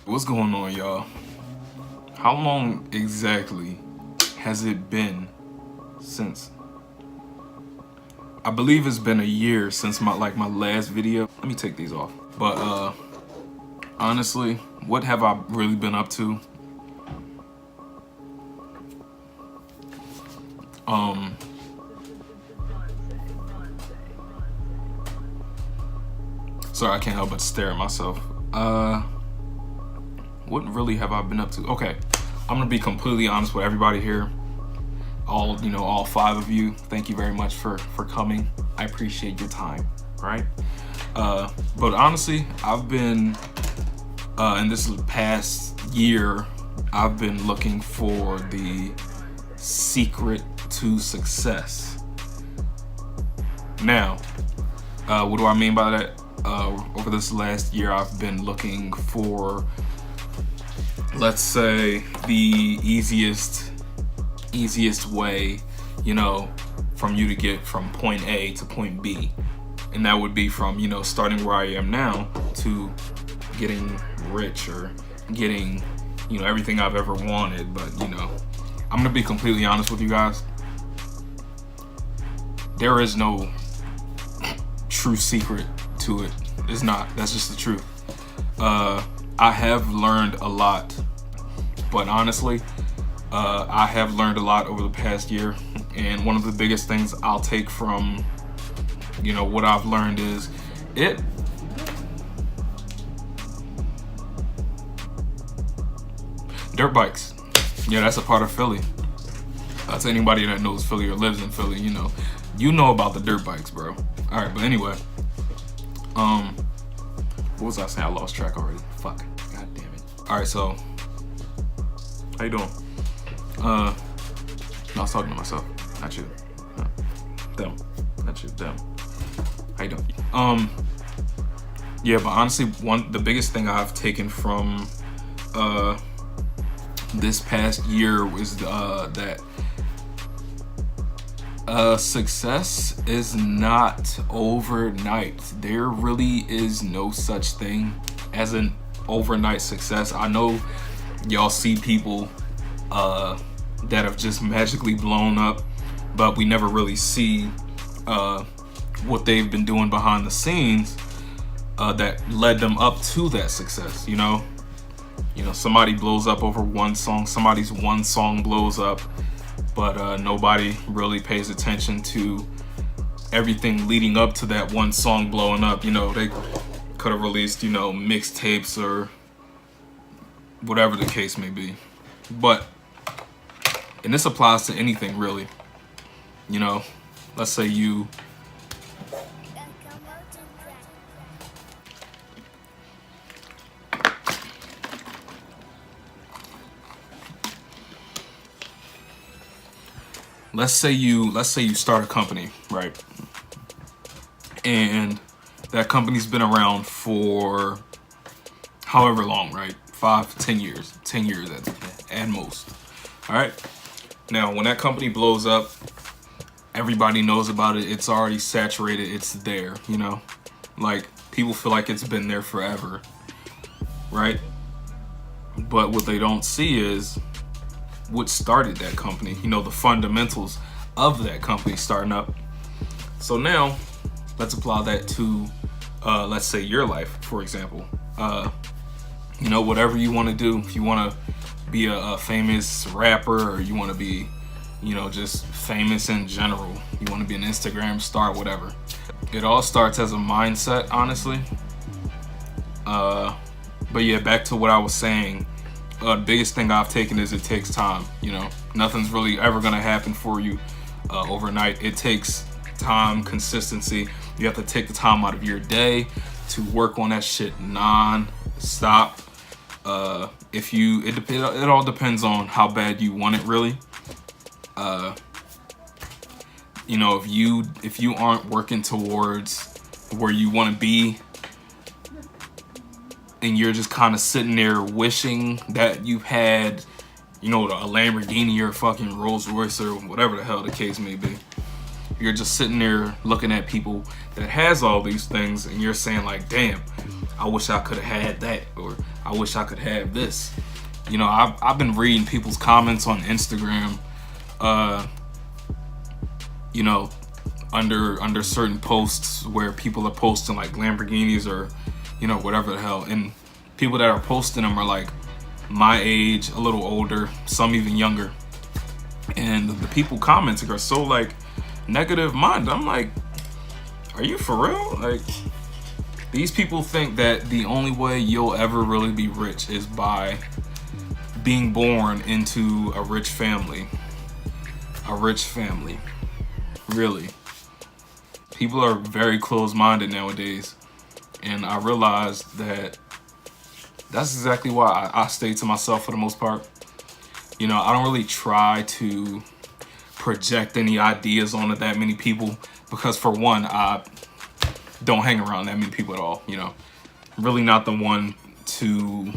What's going on, y'all? How long exactly has it been since? I believe it's been a year since my last video. Let me take these off. But honestly, what have I really been up to? Sorry, I can't help but stare at myself. What really have I been up to? Okay, I'm gonna be completely honest with everybody here. All 5 of you, thank you very much for coming. I appreciate your time, right? But honestly, I've been in this past year, I've been looking for the secret to success. Now, what do I mean by that? Over this last year, I've been looking for, let's say, the easiest way, from you to get from point A to point B. And that would be from, starting where I am now to getting rich or getting, everything I've ever wanted. But, I'm gonna be completely honest with you guys. There is no true secret to it. It's not. That's just the truth. I have learned a lot, but honestly, I have learned a lot over the past year, and one of the biggest things I'll take from, what I've learned is dirt bikes. Yeah, that's a part of Philly. To anybody that knows Philly or lives in Philly, you know about the dirt bikes, bro. All right, but anyway, what was I saying? I lost track already. Fuck. God damn it. All right, so how you doing? No, I was talking to myself, not you. No. Them, not you. Them. How you doing? Yeah, but honestly, the biggest thing I've taken from this past year was that success is not overnight. There really is no such thing as an overnight success. I know y'all see people that have just magically blown up, but we never really see what they've been doing behind the scenes that led them up to that success. Somebody blows up over one song, somebody's one song blows up, but nobody really pays attention to everything leading up to that one song blowing up. They could have released, mixtapes or whatever the case may be. But, and this applies to anything really, let's say you let's say you start a company, right? And that company's been around for however long, right? 5 to 10 years, 10 years at most. All right. Now, when that company blows up, everybody knows about it. It's already saturated. It's there, like people feel like it's been there forever, right? But what they don't see is what started that company, the fundamentals of that company starting up. So now let's apply that to let's say your life, for example. Whatever you want to do, if you want to be a famous rapper, or you want to be just famous in general, you want to be an Instagram star, whatever, it all starts as a mindset, honestly. But yeah, back to what I was saying. The biggest thing I've taken is it takes time. Nothing's really ever gonna happen for you overnight. It takes time, consistency. You have to take the time out of your day to work on that shit non-stop. It all depends on how bad you want it, really. If you aren't working towards where you want to be, and you're just kind of sitting there wishing that you had, a Lamborghini or a fucking Rolls Royce or whatever the hell the case may be. You're just sitting there looking at people that has all these things, and you're saying like, damn, I wish I could have had that, or I wish I could have this. You know, I've been reading people's comments on Instagram, you know, under certain posts where people are posting like Lamborghinis or, you know, whatever the hell, and people that are posting them are like my age, a little older, some even younger, and the people commenting are so like negative minded. I'm like, are you for real? Like, these people think that the only way you'll ever really be rich is by being born into a rich family. A rich family. Really. People are very closed-minded nowadays. And I realized that that's exactly why I stay to myself for the most part. You know, I don't really try to project any ideas onto that many people because, for one, I don't hang around that many people at all. You know, I'm really not the one to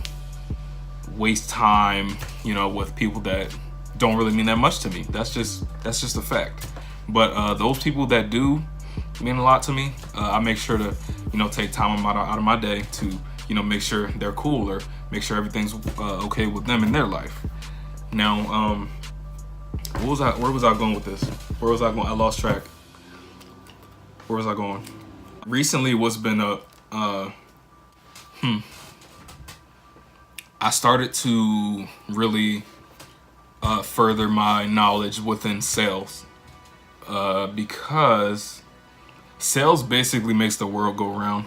waste time, you know, with people that don't really mean that much to me. That's just a fact. But those people that do mean a lot to me, I make sure to, you know, take time out of my day to, you know, make sure they're cool or make sure everything's okay with them in their life. Now, where was I going with this? Where was I going? I lost track. Where was I going? Recently, what's been up? I started to really further my knowledge within sales because sales basically makes the world go round,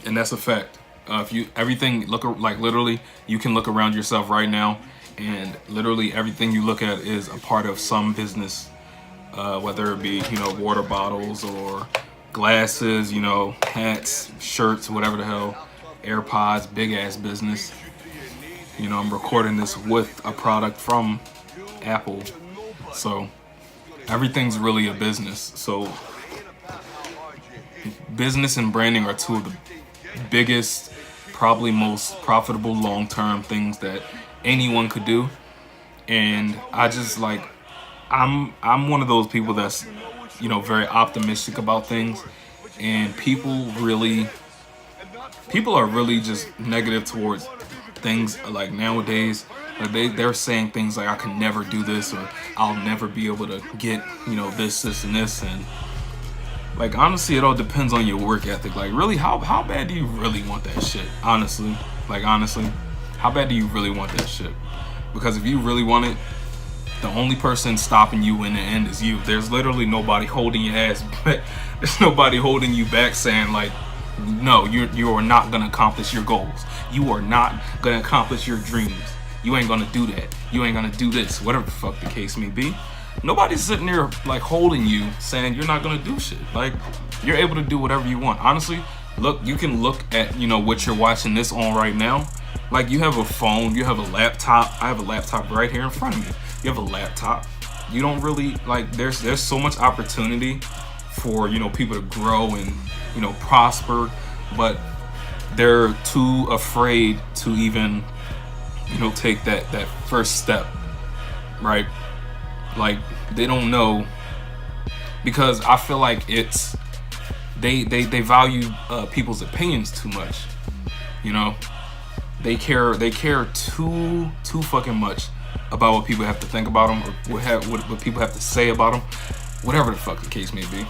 and that's a fact. If you everything look like literally, you can look around yourself right now, and literally everything you look at is a part of some business, whether it be, you know, water bottles or glasses, you know, hats, shirts, whatever the hell, AirPods, big ass business. You know, I'm recording this with a product from Apple, so everything's really a business. So business and branding are two of the biggest, probably most profitable long-term things that anyone could do. And I just like, I'm one of those people that's, you know, very optimistic about things, and people are really just negative towards things. Like nowadays, like they're saying things like, I can never do this, or I'll never be able to get, you know, this and this. And like, honestly, it all depends on your work ethic. Like, really, how bad do you really want that shit? Honestly, how bad do you really want that shit? Because if you really want it, the only person stopping you in the end is you. There's literally nobody holding your ass back. There's nobody holding you back saying like, no, you are not gonna accomplish your goals. You are not gonna accomplish your dreams. You ain't gonna do that. You ain't gonna do this. Whatever the fuck the case may be. Nobody's sitting there like holding you saying you're not gonna do shit. Like, you're able to do whatever you want. Honestly, look, you can look at, you know, what you're watching this on right now. Like, you have a phone, you have a laptop. I have a laptop right here in front of me. You have a laptop. You don't really like, there's so much opportunity for, you know, people to grow and, you know, prosper, but they're too afraid to even, you know, take that first step, right? Like, they don't know, because I feel like it's they value people's opinions too much. You know, they care too fucking much about what people have to think about them, or what people have to say about them, whatever the fuck the case may be.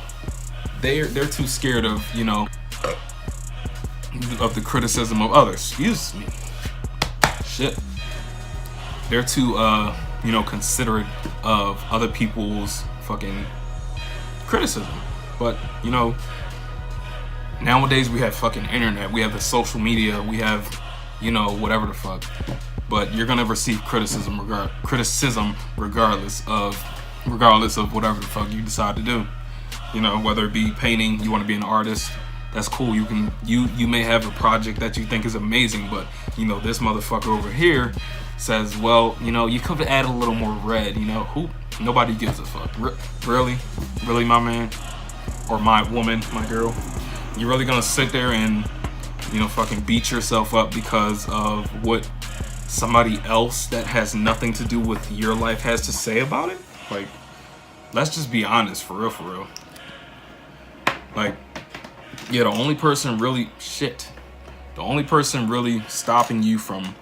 They're too scared of, you know, of the criticism of others. Excuse me. Shit. They're too you know, considerate of other people's fucking criticism. But, you know, nowadays we have fucking internet, we have the social media, we have, you know, whatever the fuck. But you're gonna receive criticism regardless of whatever the fuck you decide to do. You know, whether it be painting, you want to be an artist, that's cool. You may have a project that you think is amazing, but, you know, this motherfucker over here says, well, you know, you could add a little more red. You know, nobody gives a fuck. Really, my man, or my woman, my girl, you really gonna sit there and, you know, fucking beat yourself up because of what somebody else that has nothing to do with your life has to say about it? Like, let's just be honest, for real. Like, Yeah, the only person really stopping you from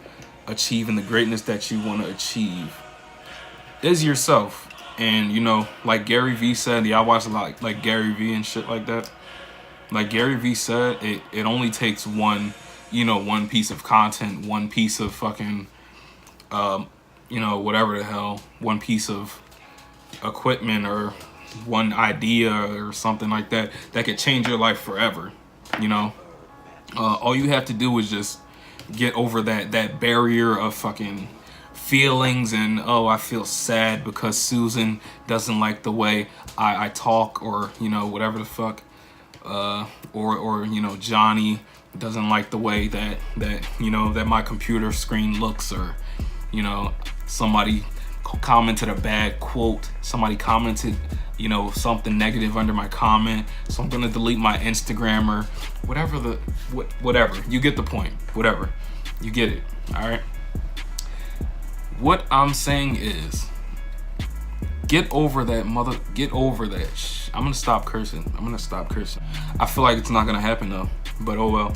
achieving the greatness that you want to achieve is yourself. And you know, like Gary Vee said, yeah, I watch a lot like Gary Vee and shit like that. Like Gary Vee said, it only takes one, you know, one piece of content, one piece of fucking, you know, whatever the hell, one piece of equipment or one idea or something like that that could change your life forever. You know, all you have to do is just get over that barrier of fucking feelings and, oh, I feel sad because Susan doesn't like the way I talk, or you know, whatever the fuck, or you know, Johnny doesn't like the way that you know, that my computer screen looks, or you know, somebody commented a bad quote, somebody commented, you know, something negative under my comment, so I'm gonna delete my Instagram, or whatever. You get the point. Whatever, you get it. All right. What I'm saying is, get over that I'm gonna stop cursing. I feel like it's not gonna happen though, but oh well.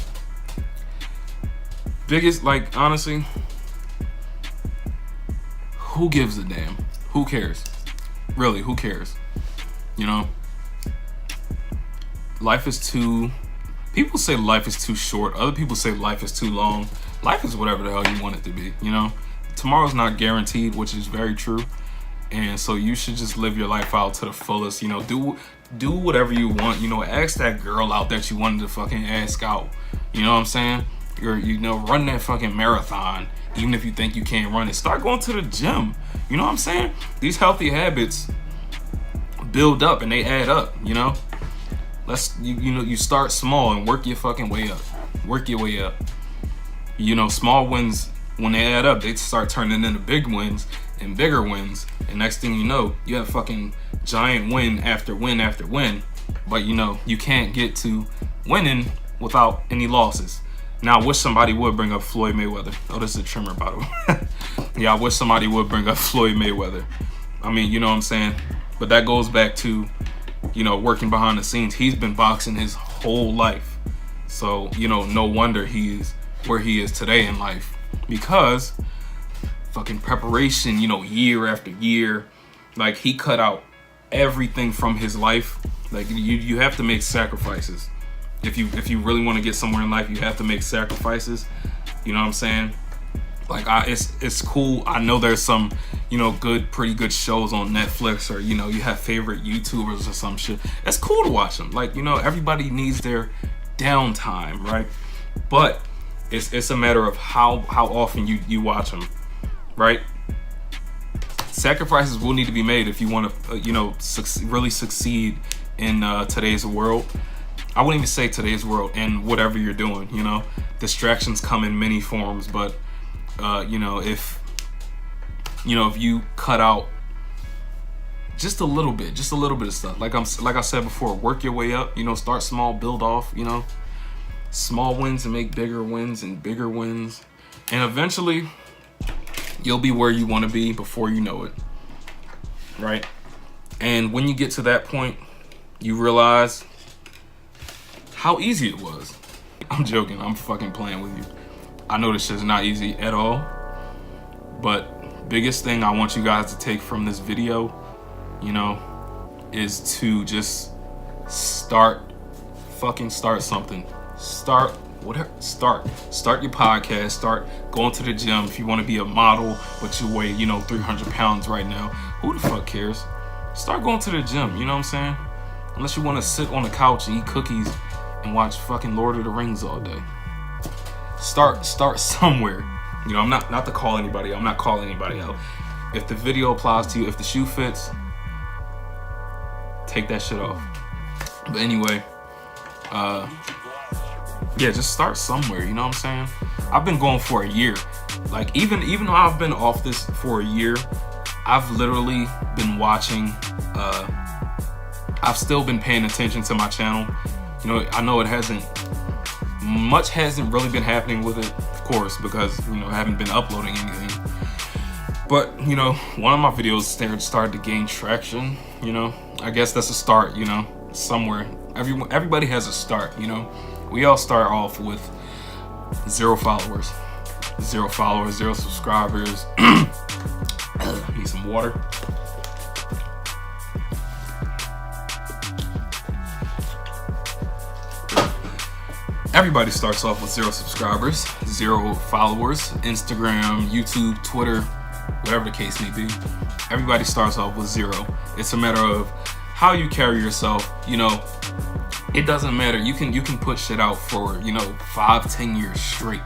Biggest, like, honestly, who gives a damn? Who cares? Really, who cares? You know? People say life is too short. Other people say life is too long. Life is whatever the hell you want it to be, you know? Tomorrow's not guaranteed, which is very true. And so you should just live your life out to the fullest, you know, do whatever you want, you know, ask that girl out that you wanted to fucking ask out. You know what I'm saying? You know, run that fucking marathon, even if you think you can't run it. Start going to the gym. You know what I'm saying? These healthy habits build up and they add up, you know? You start small and work your fucking way up. Work your way up. You know, small wins, when they add up, they start turning into big wins and bigger wins. And next thing you know, you have fucking giant win after win after win. But you know, you can't get to winning without any losses. Now, I wish somebody would bring up Floyd Mayweather. Oh, this is a trimmer, by the way. Yeah, I wish somebody would bring up Floyd Mayweather. I mean, you know what I'm saying? But that goes back to, you know, working behind the scenes. He's been boxing his whole life. So, you know, no wonder he is where he is today in life. Because fucking preparation, you know, year after year. Like, he cut out everything from his life. Like, you have to make sacrifices. If you really want to get somewhere in life, you have to make sacrifices. You know what I'm saying? Like, it's cool. I know there's some, you know, pretty good shows on Netflix, or, you know, you have favorite YouTubers or some shit. It's cool to watch them. Like, you know, everybody needs their downtime, right? But it's a matter of how often you watch them, right? Sacrifices will need to be made if you want to, you know, really succeed in today's world. I wouldn't even say today's world, and whatever you're doing, you know, distractions come in many forms. But you know, if you cut out just a little bit of stuff, like I said before, work your way up. You know, start small, build off. You know, small wins and make bigger wins and bigger wins, and eventually you'll be where you want to be before you know it, right? And when you get to that point, you realize how easy it was. I'm joking. I'm fucking playing with you. I know this shit's not easy at all. But biggest thing I want you guys to take from this video, you know, is to just start something. Start your podcast. Start going to the gym. If you want to be a model but you weigh, you know, 300 pounds right now, who the fuck cares? Start going to the gym. You know what I'm saying? Unless you want to sit on the couch and eat cookies and watch fucking Lord of the Rings all day. Start somewhere. You know, I'm not to call anybody. I'm not calling anybody out. If the video applies to you, if the shoe fits, take that shit off. But anyway, yeah, just start somewhere. You know what I'm saying? I've been going for a year. Like, even though I've been off this for a year, I've literally been watching. I've still been paying attention to my channel. You know, I know much hasn't really been happening with it, of course, because, you know, I haven't been uploading anything. But, you know, one of my videos started to gain traction, you know. I guess that's a start, you know, somewhere. Everybody has a start, you know. We all start off with 0 followers. 0 followers, 0 subscribers. Need some water. Everybody starts off with 0 subscribers, 0 followers, Instagram, YouTube, Twitter, whatever the case may be. Everybody starts off with 0. It's a matter of how you carry yourself. You know, it doesn't matter. You can put shit out for, you know, 5-10 years straight.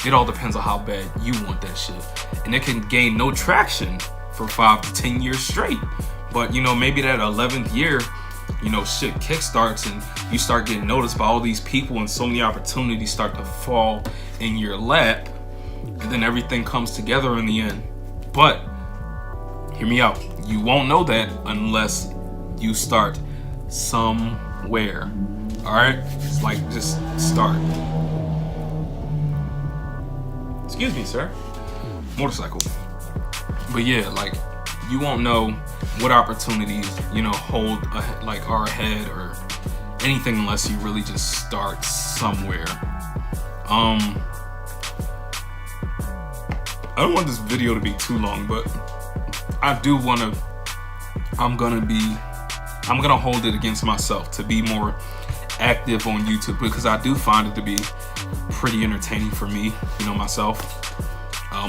It all depends on how bad you want that shit. And it can gain no traction for 5 to 10 years straight. But, you know, maybe that 11th year, you know, shit kickstarts and you start getting noticed by all these people and so many opportunities start to fall in your lap, and then everything comes together in the end. But hear me out. You won't know that unless you start somewhere. All right? It's like, just start. Excuse me, sir. Motorcycle. But yeah, like, you won't know what opportunities, you know, are ahead or anything unless you really just start somewhere. I don't want this video to be too long, but I do want to, I'm gonna hold it against myself to be more active on YouTube, because I do find it to be pretty entertaining for me, you know, myself.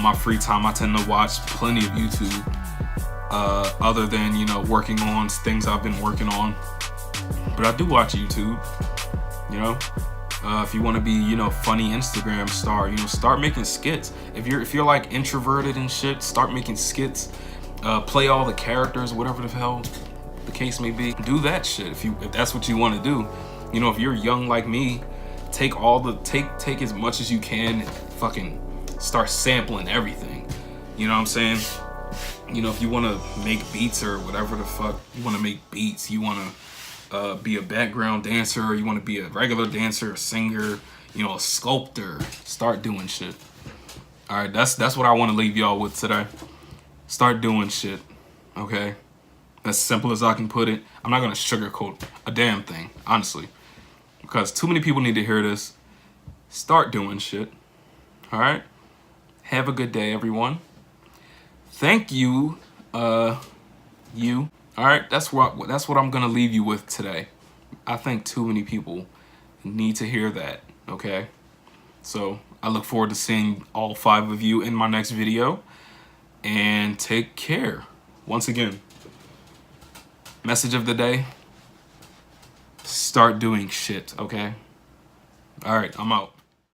My free time, I tend to watch plenty of YouTube, other than, you know, working on things I've been working on. But I do watch YouTube, you know. If you want to be, you know, funny Instagram star, you know, start making skits. If you're like introverted and shit, start making skits. Play all the characters, whatever the hell the case may be. Do that shit if that's what you want to do. You know, if you're young like me, take as much as you can. Fucking start sampling everything. You know what I'm saying? You know, if you want to make beats or whatever the fuck you want to make beats, you want to be a background dancer, or you want to be a regular dancer, a singer, you know, a sculptor, start doing shit. All right, that's what I want to leave y'all with today. Start doing shit, okay? As simple as I can put it. I'm not gonna sugarcoat a damn thing, honestly, because too many people need to hear this. Start doing shit. All right. Have a good day, everyone. Thank you, you. All right, that's what I'm gonna leave you with today. I think too many people need to hear that. Okay, so I look forward to seeing all 5 of you in my next video, and take care. Once again, message of the day: start doing shit. Okay. All right, I'm out.